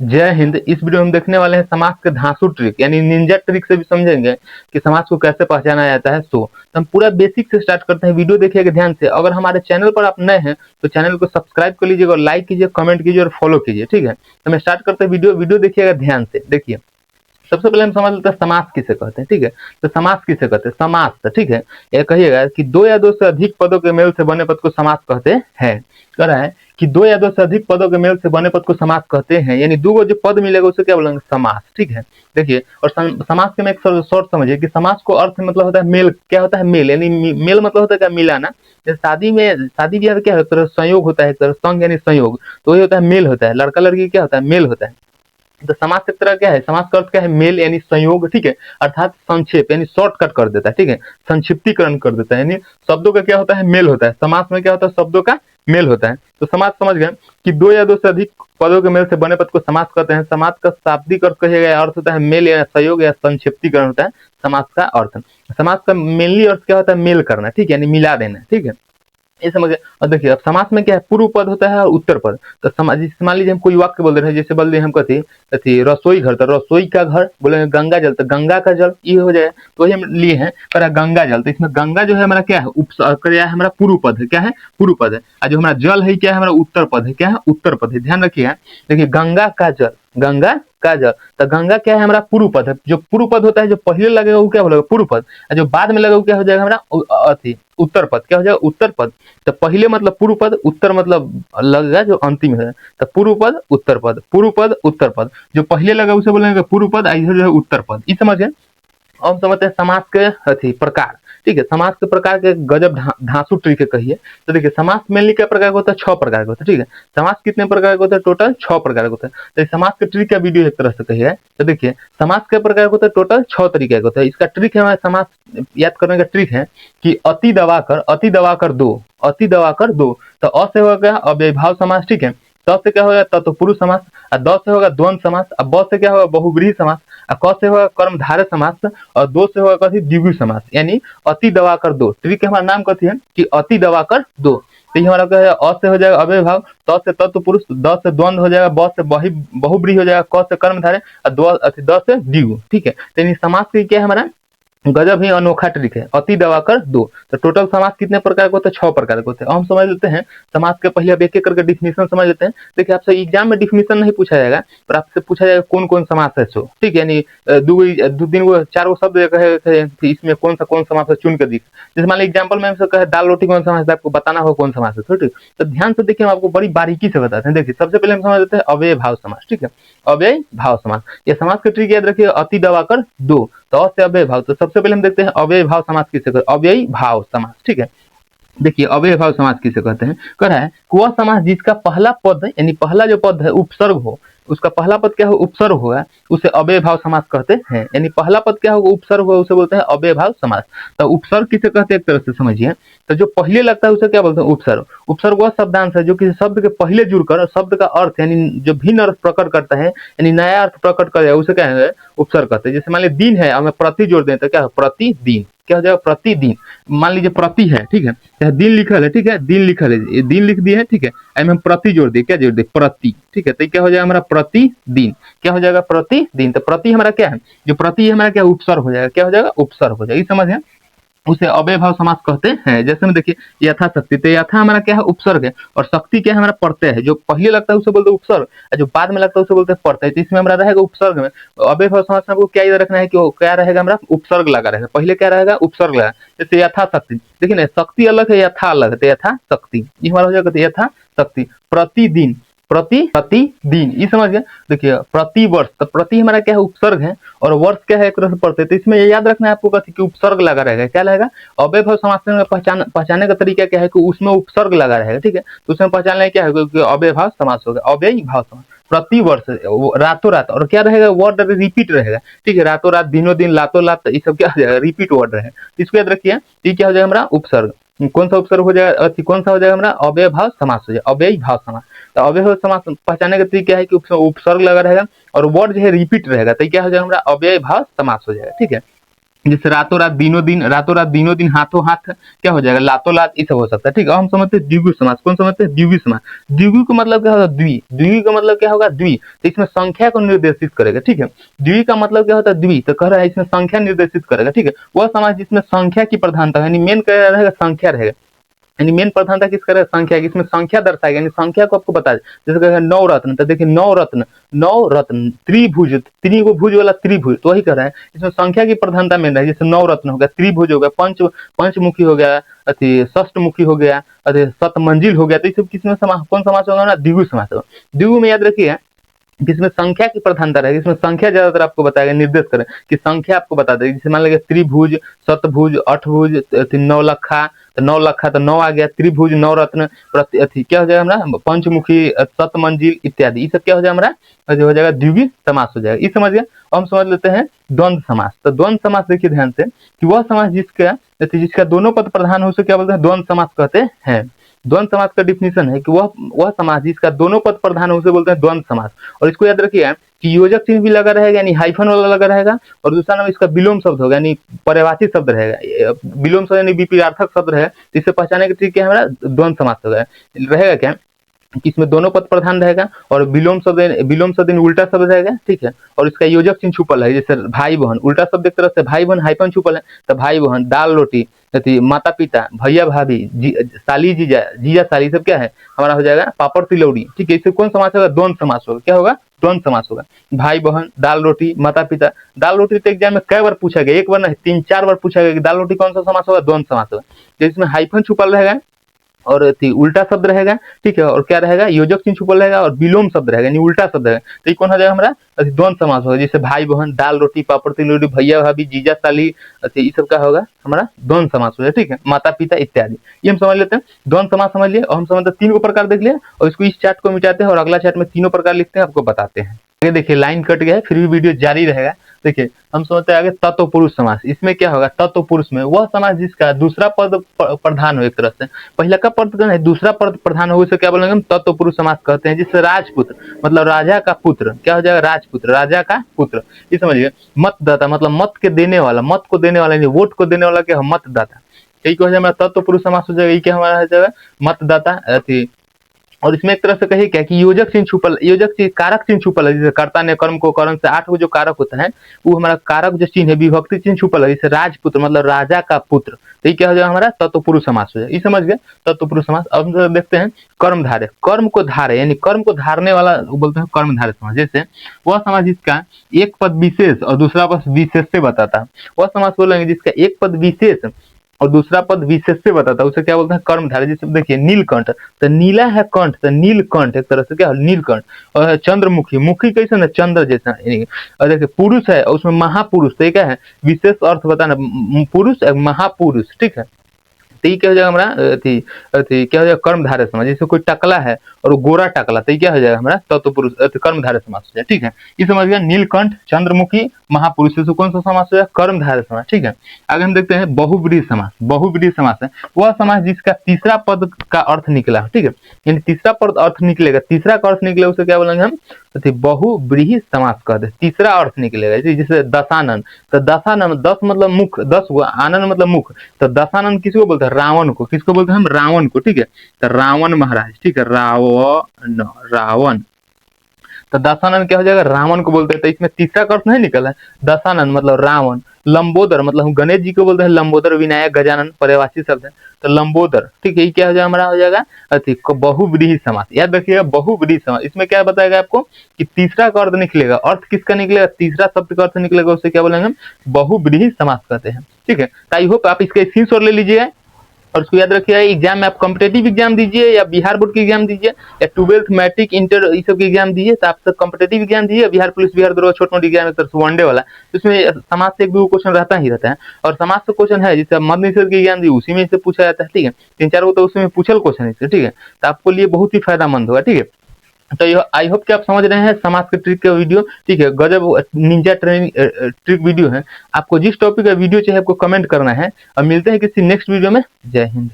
जय हिंद। इस वीडियो में हम देखने वाले हैं समास के धांसू ट्रिक यानी निंजा ट्रिक से भी समझेंगे कि समास को कैसे पहचाना जाता है। तो हम पूरा बेसिक से स्टार्ट करते हैं। वीडियो देखिएगा ध्यान से। अगर हमारे चैनल पर आप नए हैं तो चैनल को सब्सक्राइब कर लीजिएगा और लाइक कीजिए, कमेंट कीजिए और फॉलो कीजिए। ठीक है, तो हम स्टार्ट करते हैं। वीडियो देखिएगा ध्यान से। देखिए, सबसे पहले हम समझ लेते हैं समास किसे कहते हैं। ठीक है, तो समास किसे कहते हैं? समास ठीक है, ये कहिएगा कि दो या दो से अधिक पदों के मेल से बने पद को समास कहते हैं। कह रहा है कि दो या दो से अधिक पदों के मेल से बने पद को समास कहते हैं, यानी दो गो जो पद मिलेगा उसे क्या बोलेंगे? समास। ठीक है, देखिए, और समास के में एक शॉर्ट समझिए कि समास को अर्थ मतलब होता है मेल। क्या होता है? मेल, यानी मेल मतलब होता है क्या? मिलाना। जैसे शादी ब्याह क्या होता है? संयोग होता है, एक तरह संग यानी संयोग, तो ये होता है मेल होता है। लड़का लड़की क्या होता है? मेल होता है। तो समास एक तरह क्या है? समास का अर्थ क्या है? मेल यानी संयोग। ठीक है, अर्थात संक्षेप यानी शॉर्टकट कर देता है। ठीक है, संक्षिप्तीकरण कर देता है, यानी शब्दों का क्या होता है? मेल होता है। समास में क्या होता है? शब्दों का मेल होता है। तो समास समझ गए कि दो या दो से अधिक पदों के मेल से बने पद को समास कहते हैं। समास का शाब्दिक अर्थ कहिएगा अर्थ होता है मेल या सहयोग या संक्षिप्तीकरण होता है समास का अर्थ। समास का मेनली अर्थ क्या होता है? मेल करना। ठीक है, यानी मिला देना। ठीक है, ये समझ गए। और देखिए, अब समास में क्या है? पूर्व पद होता है और उत्तर पद। तो मान लीजिए हम कोई वाक्य बोल रहे हैं, जैसे बोल रहे हम कथी कथी रसोई घर, तो रसोई का घर बोलेंगे गंगा जल, तो गंगा का जल ये हो जाए। तो वही हम लिए हैं पर गंगा जल, तो इसमें गंगा जो है हमारा क्या है? क्या है? हमारा पूर्व पद है। क्या है? पूर्व पद है। और जो हमारा जल है क्या है? हमारा उत्तर पद है। क्या है? उत्तर पद है। ध्यान रखिए। देखिए, गंगा का जल, गंगा का जल, तो गंगा क्या है? हमारा पूर्व पद है। जो पूर्व पद होता है, जो पहले लगेगा वो क्या बोलेगा? पूर्व पद। और जो बाद में लगेगा वो क्या हो जाएगा? हमारा अथी उत्तर पद। क्या हो जाएगा? उत्तर पद। तो पहले मतलब पूर्व पद, उत्तर मतलब लगेगा जो अंतिम है। तो पूर्व पद उत्तर पद, पूर्व पद उत्तर पद, जो पहले लगा उसे बोलेंगे पूर्व पद, इधर जो है उत्तर पद। ये समझ गए। अब समझते हैं समास के अथी प्रकार। ठीक है, समास के प्रकार के गजब धांसू ट्रिक कहिए। तो देखिए, समास मेनली क्या प्रकार का होता है? 6 प्रकार का होता है। ठीक है, समास कितने प्रकार का होता है? टोटल 6 प्रकार का होता है। तो समास के ट्रिक का वीडियो एक तरह से कहिए। तो देखिए, समास के प्रकार का होता है टोटल 6 तरीके का होता है। इसका ट्रिक है, हमारा समास याद करने का ट्रिक है कि अति दबाकर दो, अति दबाकर दो। तो अ से होगा अव्ययीभाव समास। ठीक है, त से क्या होगा? तत्पुरुष समास। और द से होगा द्वंद्व समास। और ब से क्या होगा? बहुव्रीहि समास। और क से होगा कर्मधारय समास। और दो से होगा कथी? द्विगु समास, यानी अति दबाकर दो। ट्रिक हमारा नाम कथी है कि अति दबाकर दो। तो ये हमारा क्या है? अ से हो जाएगा अव्ययीभाव, त से तत्पुरुष, द से द्वंद्व हो जाएगा, ब से बहुव्रीहि हो जाएगा, क से कर्मधारय और द से द्विगु। ठीक है, तो यानी समास की क्या है? हमारा गजब ही अनोखा ट्रिक है, अति दबाकर दो। तो टोटल समास कितने प्रकार के होते हैं? 6 प्रकार के होते हैं। हम समझ लेते हैं समास के। पहले अब एक एक करके डिफिनेशन समझ लेते हैं। देखिए, आपसे एग्जाम में डिफिनेशन नहीं पूछा जाएगा, पर आपसे पूछा जाएगा कौन कौन समास है। सो ठीक है, यानी दो तीन गो 4 गो शब्द कहे इसमें कौन समास है चुन कर दिख। जैसे मान लीजिए एग्जाम्पल में हमसे कहे दाल रोटी कौन समास है, आपको बताना हो कौन समास है। ठीक, तो ध्यान से देखिए, हम आपको बड़ी बारीकी से बताते हैं। देखिए, सबसे पहले हम समझ लेते हैं अव्यय भाव समास। ठीक है, अव्यय भाव समास, ये समास का ट्रिक याद रखिए, अति दबाकर दो। तो से अव्यय भाव। तो सबसे पहले हम देखते हैं अव्यय भाव समास किसे कहते हैं? अव्ययी भाव समास। ठीक है, देखिए, अव्यय भाव समास किसे कहते हैं? कह रहा है वह समास जिसका पहला पद यानी पहला जो पद है उपसर्ग हो, उसका पहला पद क्या हो? उपसर्ग होगा, उसे अव्यय भाव समास कहते हैं। यानी पहला पद क्या होगा? उपसर्ग होगा, उसे बोलते हैं अव्यय भाव समास। तो उपसर्ग किसे कहते हैं? एक तरह से समझिए, तो जो पहले लगता है उसे क्या बोलते हैं? उपसर्ग। उपसर्ग वह शब्दांश है जो किसी शब्द के पहले जुड़कर शब्द का अर्थ यानी जो भिन्न अर्थ प्रकट करता है, यानी नया अर्थ प्रकट कर जाए, उसे क्या है? उपसर्ग कहते हैं। जैसे मान लीजिए दिन है, हमें प्रति जोड़ दें तो क्या है? प्रतिदिन। क्या हो जाएगा? प्रतिदिन। मान लीजिए प्रति है, ठीक है, चाहे दिन लिखल है, ठीक है, दिन लिखल है, ये दिन लिख दिए है, ठीक है, हम प्रति जोड़ दिए, क्या जोड़ दिए? प्रति। ठीक है, तो क्या हो जाएगा हमारा? प्रतिदिन। क्या हो जाएगा? प्रतिदिन। तो प्रति हमारा क्या है? जो प्रति हमारा क्या? उपसर्ग हो जाएगा। क्या हो जाएगा? उपसर्ग हो जाएगा। ये समझ है, उसे अव्यय भाव समास कहते हैं। जैसे में देखिए, यथाशक्ति, तो यथा हमारा क्या है? उपसर्ग है, और शक्ति क्या है? हमारा प्रत्यय है। जो पहले लगता है उसे बोलते हैं उपसर्ग, और जो बाद में लगता है उसे बोलते हैं प्रत्यय। तो इसमें हमारा रहेगा उपसर्ग में। अव्यय भाव समास में आपको क्या याद रखना है कि क्या रहेगा? हमारा उपसर्ग लगा रहेगा। पहले क्या रहेगा? उपसर्ग लगा। जैसे यथाशक्ति, देखिए ना, शक्ति अलग है, यथा अलग है, तो यथाशक्ति ये हमारा हो जाएगा यथाशक्ति। प्रतिदिन, प्रतिदिन, ये समझ गया। देखिए, प्रति वर्ष, तो प्रति हमारा क्या है? उपसर्ग है, और वर्ष क्या है? एक तरह से प्रत्यय। तो इसमें ये याद रखना है आपको कथी कि उपसर्ग लगा रहेगा। क्या रहेगा? अव्यय भाव समास में पहचानने का तरीका क्या है कि उसमें उपसर्ग लगा रहेगा। ठीक है, तो उसमें पहचानना क्या है कि अव्यय भाव समास होगा, अव्ययी भाव समास। प्रति वर्ष, रातों रात, और क्या रहेगा? वर्ड रिपीट रहेगा। ठीक है, रातों रात, दिनों दिन, लातों लात, ये सब क्या हो जाएगा? रिपीट वर्ड रहेगा। इसको याद रखिए, ये क्या हो जाएगा? हमारा उपसर्ग। कौन सा उपसर्ग हो जाएगा? कौन सा हो जाएगा? हमारा अव्यय भाव समास हो जाएगा, अव्ययी भाव समास। तो अव्यय भाव समास पहचानने का तरीका है कि उपसर्ग लगा रहेगा और वर्ड जो है रिपीट रहेगा, तो क्या हो जाएगा? हमारा अव्यय भाव समास हो जाएगा। ठीक है, जैसे रातों रात दिनों दिन हाथों हाथ क्या हो जाएगा, लातों लात, ये सब हो सकता है। ठीक है, हम समझते हैं द्विगु समास। कौन समझते हैं? द्विगु समास। द्विगु का मतलब क्या होगा? द्वि। द्वि का मतलब क्या होगा? द्वि। तो इसमें संख्या को निर्देशित करेगा। ठीक है, द्वि का मतलब क्या होता है? द्वि। तो कह रहा है इसमें संख्या निर्देशित करेगा। ठीक है, वह समास जिसमें संख्या की प्रधानता, यानी मेन क्या रहेगा? संख्या रहेगा। यानी मेन प्रधानता किसका रहेगा? संख्या की। इसमें संख्या दर्शाएगा, यानी संख्या को आपको बता दे। जैसे कहेगा नौ रत्न, तो देखिए नौ रत्न, नौ रत्न, त्रिभुज, त्रिगो भुज वाला त्रिभुज, तो वही कर रहा है। इसमें संख्या की प्रधानता मेन है। जैसे नौ रत्न हो गया, त्रिभुज हो गया, पंचमुखी हो गया, अति षष्टमुखी हो गया, अति सतमंजिल हो गया। तो ये सब किसमें समास, कौन समास होगा ना? द्विगु समास होगा। द्विगु में याद रखिए जिसमें संख्या की प्रधानता रहेगी, इसमें संख्या ज्यादातर आपको बताएगा, निर्देश करें कि संख्या आपको बता देगी। जैसे मान लीजिए त्रिभुज, सतभुज, अठभुज, नौलखा, तो नौलखा तो नौ आ गया, त्रिभुज, नवरत्न, क्या हो जाएगा हमारा? पंचमुखी, सतमंजिल इत्यादि, ये सब क्या हो जाएगा हमारा? जो हो जाएगा द्विगु समास हो जाएगा। ये समझ गया। हम समझ लेते हैं द्वंद्व समास। तो द्वंद्व समास देखिए ध्यान से कि वह समास जिसका दोनों पद प्रधान हो उसे क्या बोलते हैं? द्वंद्व समास कहते हैं। द्वंद्व समास का डिफिनीशन है कि वह समास जिसका दोनों पद प्रधान हो उसे बोलते हैं द्वंद्व समास। और इसको याद रखिए कि योजक चिन्ह भी लगा रहेगा, यानी हाइफन वाला लगा रहेगा, और दूसरा नाम इसका विलोम शब्द होगा, यानी पर्यायवाची शब्द रहेगा। विलोम शब्द यानी विपरीतार्थक शब्द रहेगा। इसे पहचाने के तरीके हमारा द्वंद्व समास होगा। रहेगा क्या कि इसमें दोनों पद प्रधान रहेगा, और विलोम शब्द उल्टा शब्द रहेगा। ठीक है, और इसका योजक चिन्ह छुपल है। जैसे भाई बहन, उल्टा शब्द एक तरह से भाई बहन हाइफन छुपल है, तो भाई बहन, दाल रोटी, माता पिता, भैया भाभी, साली जीजा, जीजा साली, सब क्या है हमारा हो जाएगा? पापड़ तिलौड़ी। ठीक है, इससे कौन समास होगा? द्वंद्व समास होगा। क्या होगा? द्वंद्व समास होगा। भाई बहन, दाल रोटी, माता पिता। दाल रोटी तो एग्जाम में कई बार पूछा गया, एक बार नहीं 3-4 बार पूछा गया कि दाल रोटी कौन सा समास होगा? द्वंद्व समास होगा। तो इसमें हाइफन छुपल रहेगा और उल्टा शब्द रहेगा। ठीक है, और क्या रहेगा? योजक चिन्ह छुपल रहेगा और विलोम शब्द रहेगा, यानी उल्टा शब्द रहेगा। तो ये कौन हो जाएगा हमारा? द्वंद्व समास होगा। जैसे भाई बहन, दाल रोटी, पापड़ तिलौड़ी, भैया भाभी, जीजा साली, ये सब का होगा हमारा द्वंद्व समास हो जाएगा। ठीक है, माता पिता इत्यादि, ये हम समझ लेते हैं। द्वंद्व समास समझ लिए, और हम समझते हैं 3 प्रकार देख लिया, और इसको इस चार्ट को मिटाते हैं और अगला चार्ट में तीनों प्रकार लिखते हैं, आपको बताते हैं। ये देखिए लाइन कट गया है, फिर भी वीडियो जारी रहेगा। देखिए हम समझते हैं आगे तत्व पुरुष समास। इसमें क्या होगा? तत्व पुरुष में वह समास जिसका दूसरा पद प्रधान हो, एक तरह से पहला का पद नहीं, दूसरा पद प्रधान हो, उसे क्या बोलेंगे हम? तत्व पुरुष समास कहते हैं। जिससे राजपुत्र मतलब राजा का पुत्र, क्या हो जाएगा? राजपुत्र, राजा का पुत्र। ये समझिए। मतदाता मतलब मत के देने वाला, मत को देने वाला, वोट को देने वाला क्या हो? मतदाता। यही क्या हो जाएगा? तत्व पुरुष समास हो जाएगा। ये क्या हमारा हो जाएगा? मतदाता। और इसमें एक तरह से कहिए क्या कि योजक चिन्ह छुपल, योजक चिन्ह, कारक चिन्ह छुपल है। जैसे कर्ता ने कर्म को, कर्म से 8 को जो कारक होता है वो हमारा कारक जो चिन्ह है, विभक्ति चिन्ह छुपल है। जैसे राजपुत्र मतलब राजा का पुत्र, तो ये क्या हो जाएगा हमारा? तत्पुरुष समास हो जाएगा। ये समझ गए तत्पुरुष समास। अब हम देखते हैं कर्म धारे। कर्म को धारे यानी कर्म को धारने वाला बोलते हैं कर्म धारे समास। जैसे वह समास जिसका एक पद विशेष और दूसरा पद विशेष से बताता है, वह समास बोलेंगे जिसका एक पद विशेष और दूसरा पद विशेष से बताता है, उसे क्या बोलते हैं? कर्मधारय। जैसे देखिए नीलकंठ, तो नीला है कंठ, तो नीलकंठ एक तरह से क्या है? नीलकंठ। और चंद्रमुखी, मुखी कैसे ना? चंद्र जैसा। और देखिए पुरुष है और उसमें महापुरुष, तो ये क्या है? विशेष अर्थ बताना, पुरुष महापुरुष। ठीक है, तो ये क्या हो जाएगा हमारा? क्या हो जाएगा? कर्मधारय समास। जैसे कोई टकला है और गोरा टकला, तो ये क्या हो जाएगा हमारा? तत्पुरुष कर्मधारय समास हो जाएगा। ठीक है, ये समझ गया। नीलकंठ, चंद्रमुखी, महापुरुष, से कौन सा समास हो जाएगा? कर्मधारय समास। ठीक है, आगे हम देखते हैं बहुब्रीहि समास। बहुब्रीहि समास है वह समास जिसका तीसरा पद का अर्थ निकला। ठीक है, यानी तीसरा पद अर्थ निकलेगा, तीसरा का अर्थ निकलेगा, उसे क्या बोलेंगे हम? बहुब्रीहि समास कहते हैं। तीसरा अर्थ निकलेगा। जैसे दशानन, तो दशानन 10 मतलब मुख, 10 हुआ, आनंद मतलब मुख, तो दशानन किसको बोलते हैं? रावण को। किसको बोलते हैं हम? रावण को। ठीक है, तो रावण महाराज। ठीक है, रावण, रावण, तो दशानन क्या हो जाएगा? रावण को बोलते हैं। तो इसमें तीसरा का अर्थ नहीं निकला है। दशानन मतलब रावण। लंबोदर मतलब हम गणेश जी को बोलते हैं लंबोदर, विनायक, गजानन पर्यायवाची शब्द है, तो लंबोदर। ठीक है, ये क्या हो जाएगा हमारा? हो जाएगा बहुब्रीहि समास। याद रखिएगा बहुब्रीहि समास। इसमें क्या बताएगा आपको कि तीसरा का अर्थ निकलेगा। अर्थ किसका निकलेगा? तीसरा शब्द का अर्थ निकलेगा, उसे क्या बोलेंगे हम? बहुब्रीहि समास कहते हैं। ठीक है, तो आई होप आप इसका स्क्रीनशॉट ले लीजिएगा और उसको याद रखिएगा। एग्जाम में आप कॉम्पिटेटिव एग्जाम दीजिए या बिहार बोर्ड की एग्जाम दीजिए या 12th मैट्रिक इंटर इस सब की एग्जाम दीजिए, तो आप सब कॉम्पिटेटिव एग्जाम दीजिए। बिहार पुलिस, बिहार दरोगा, छोट मोटी एग्जाम एक तरह से वनडे वाला, इसमें समाज से एक भी क्वेश्चन रहता ही रहता है। और समाज से क्वेश्चन है जैसे मध्य निषेध की एग्जाम दी, उसी में से पूछा जाता है। ठीक है, 3-4 को तो उसमें पूछल क्वेश्चन है। ठीक है, तो आपको लिए बहुत ही फायदेमंद होगा। ठीक है, तो आई होप कि आप समझ रहे हैं समाज के ट्रिक का वीडियो। ठीक है, गजब निंजा ट्रेनिंग ट्रिक वीडियो है। आपको जिस टॉपिक का वीडियो चाहिए आपको कमेंट करना है, और मिलते हैं किसी नेक्स्ट वीडियो में। जय हिंद।